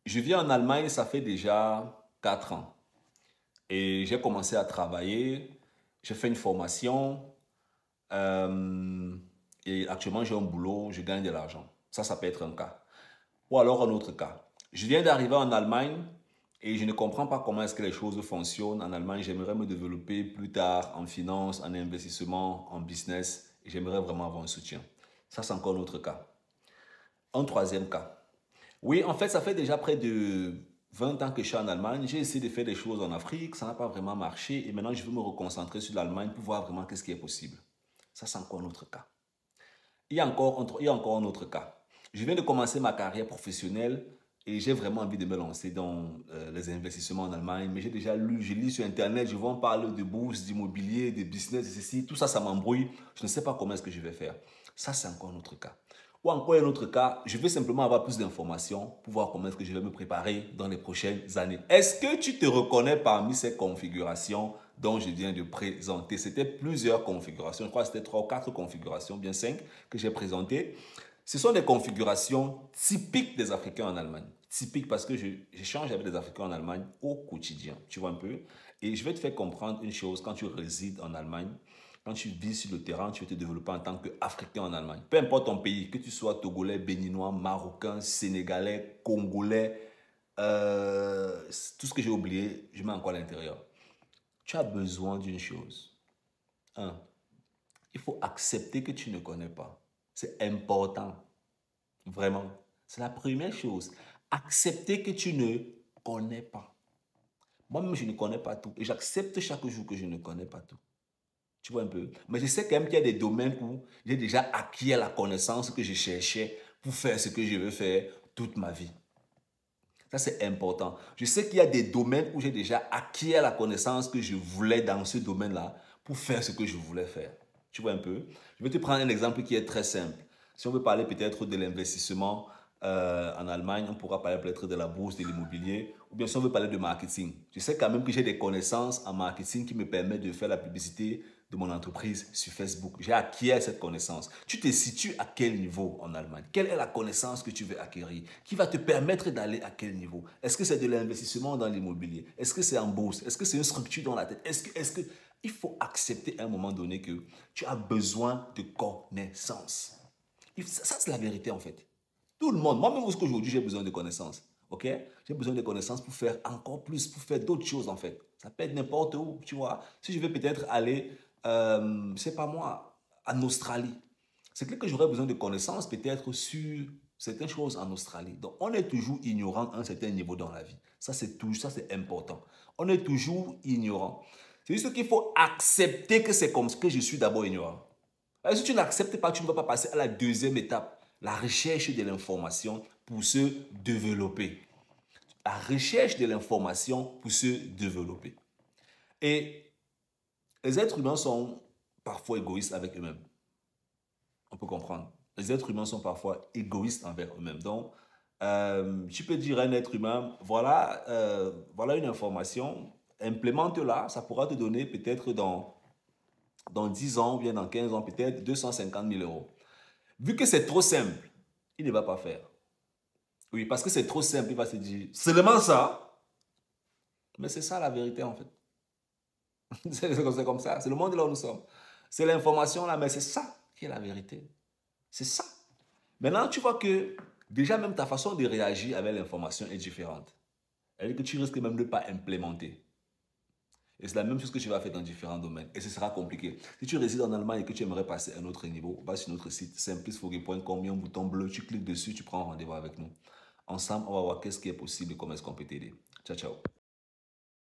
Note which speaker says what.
Speaker 1: Je vis en Allemagne, ça fait déjà 4 ans. Et j'ai commencé à travailler, j'ai fait une formation euh, et actuellement j'ai un boulot, je gagne de l'argent. Ça peut être un cas. Ou alors un autre cas. Je viens d'arriver en Allemagne et je ne comprends pas comment est-ce que les choses fonctionnent en Allemagne. J'aimerais me développer plus tard en finance, en investissement, en business. Et j'aimerais vraiment avoir un soutien. Ça, c'est encore un autre cas. Un troisième cas. Oui, en fait, ça fait déjà près de 20 ans que je suis en Allemagne. J'ai essayé de faire des choses en Afrique, ça n'a pas vraiment marché. Et maintenant, je veux me reconcentrer sur l'Allemagne pour voir vraiment qu'est-ce qui est possible. Ça, c'est encore un autre cas. Il y a encore un autre cas. Je viens de commencer ma carrière professionnelle et j'ai vraiment envie de me lancer dans les investissements en Allemagne. Mais j'ai déjà lu, je lis sur Internet, je vois on parle de bourse, d'immobilier, de business, de ceci. Tout ça, ça m'embrouille. Je ne sais pas comment est-ce que je vais faire. Ça, c'est encore un autre cas. Ou encore un autre cas, je veux simplement avoir plus d'informations pour voir comment est-ce que je vais me préparer dans les prochaines années. Est-ce que tu te reconnais parmi ces configurations dont je viens de présenter? C'était plusieurs configurations, je crois que c'était 3 ou 4 configurations, bien 5 que j'ai présentées. Ce sont des configurations typiques des Africains en Allemagne. Typiques parce que j'échange avec des Africains en Allemagne au quotidien, tu vois un peu. Et je vais te faire comprendre une chose, quand tu résides en Allemagne, quand tu vis sur le terrain, tu veux te développer en tant qu'Africain en Allemagne. Peu importe ton pays, que tu sois Togolais, Béninois, Marocain, Sénégalais, Congolais, tout ce que j'ai oublié, je mets encore à l'intérieur. Tu as besoin d'une chose. Un, il faut accepter que tu ne connais pas. C'est important. Vraiment. C'est la première chose. Accepter que tu ne connais pas. Moi-même, je ne connais pas tout. Et j'accepte chaque jour que je ne connais pas tout. Tu vois un peu. Mais je sais quand même qu'il y a des domaines où j'ai déjà acquis la connaissance que je cherchais pour faire ce que je veux faire toute ma vie. Ça, c'est important. Je sais qu'il y a des domaines où j'ai déjà acquis la connaissance que je voulais dans ce domaine-là pour faire ce que je voulais faire. Tu vois un peu. Je vais te prendre un exemple qui est très simple. Si on veut parler peut-être de l'investissement en Allemagne, on pourra parler peut-être de la bourse, de l'immobilier, ou bien si on veut parler de marketing. Je sais quand même que j'ai des connaissances en marketing qui me permettent de faire la publicité de mon entreprise sur Facebook. J'ai acquis cette connaissance. Tu te situes à quel niveau en Allemagne? Quelle est la connaissance que tu veux acquérir? Qui va te permettre d'aller à quel niveau? Est-ce que c'est de l'investissement dans l'immobilier? Est-ce que c'est en bourse? Est-ce que c'est une structure dans la tête? Il faut accepter à un moment donné que tu as besoin de connaissances. Ça, c'est la vérité en fait. Tout le monde, moi-même aujourd'hui, j'ai besoin de connaissances. Ok? J'ai besoin de connaissances pour faire encore plus, pour faire d'autres choses en fait. Ça peut être n'importe où, tu vois. Si je veux peut-être aller, c'est pas moi, en Australie. C'est clair que j'aurais besoin de connaissances peut-être sur certaines choses en Australie. Donc, on est toujours ignorant à un certain niveau dans la vie. Ça, c'est important. On est toujours ignorant. C'est juste qu'il faut accepter que c'est comme ça que je suis d'abord ignorant. Si tu n'acceptes pas, tu ne vas pas passer à la deuxième étape, la recherche de l'information pour se développer. La recherche de l'information pour se développer. Et les êtres humains sont parfois égoïstes avec eux-mêmes. On peut comprendre. Les êtres humains sont parfois égoïstes envers eux-mêmes. Donc, tu peux dire à un être humain, voilà une information, implémente-la, ça pourra te donner peut-être dans 10 ans ou bien dans 15 ans, peut-être 250 000 euros. Vu que c'est trop simple, il ne va pas faire. Oui, parce que c'est trop simple, il va se dire, seulement ça. Mais c'est ça la vérité en fait. C'est comme ça, c'est le monde là où nous sommes. C'est l'information là, mais c'est ça qui est la vérité. C'est ça. Maintenant, tu vois que déjà même ta façon de réagir avec l'information est différente. C'est-à-dire que tu risques même de ne pas implémenter. Et c'est la même chose que tu vas faire dans différents domaines. Et ce sera compliqué. Si tu résides en Allemagne et que tu aimerais passer à un autre niveau, va sur notre site simplisfoguet.com, il y a un bouton bleu, tu cliques dessus, tu prends rendez-vous avec nous. Ensemble, on va voir qu'est-ce qui est possible et comment est-ce qu'on peut t'aider. Ciao, ciao.